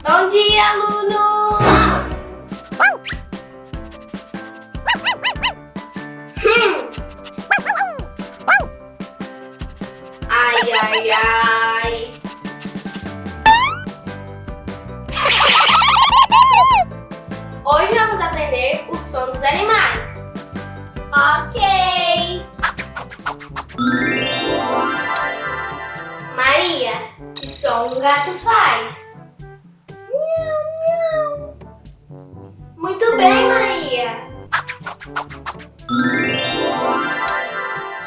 Bom dia, alunos! Ai, ai, ai! Hoje vamos aprender o som dos animais. Ok! Maria, que som um gato faz? Miau, miau. Muito bem, Maria.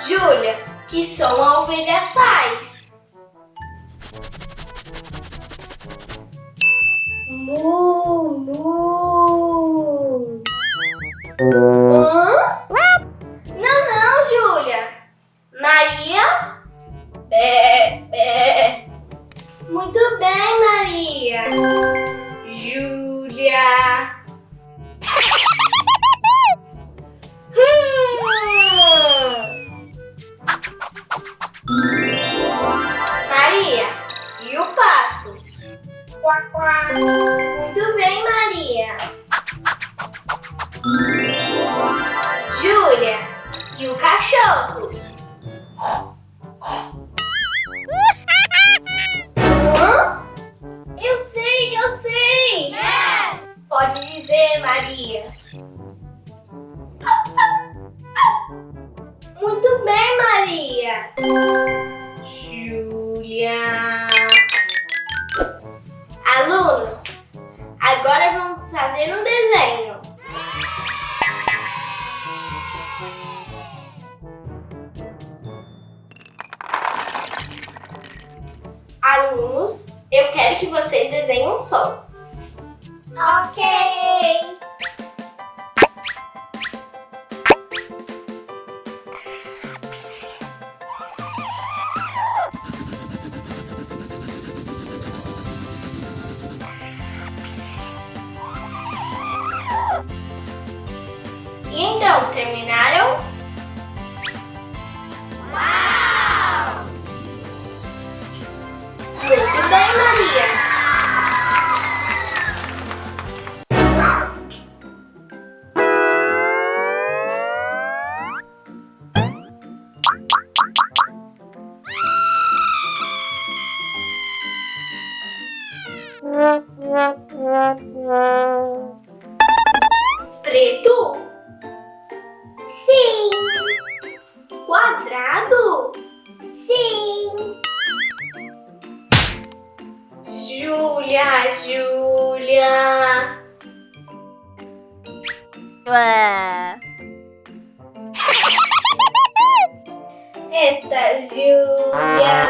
Júlia, que som a ovelha faz? Mu, mu. Não, Júlia. Maria? Bé, bé. Muito bem, Maria. Júlia. Maria, e o pato? Quá, quá. Muito bem, Maria. Júlia, e o cachorro? Eu sei! Yes! Pode dizer, Maria. Muito bem, Maria. Júlia. Alunos, agora vamos fazer um desenho. Alunos, eu quero que vocês desenhem um som. Ok! E então, terminaram? Uau! Muito bem, Maria! Preto? Sim. Quadrado? Sim. Júlia. Esta Júlia.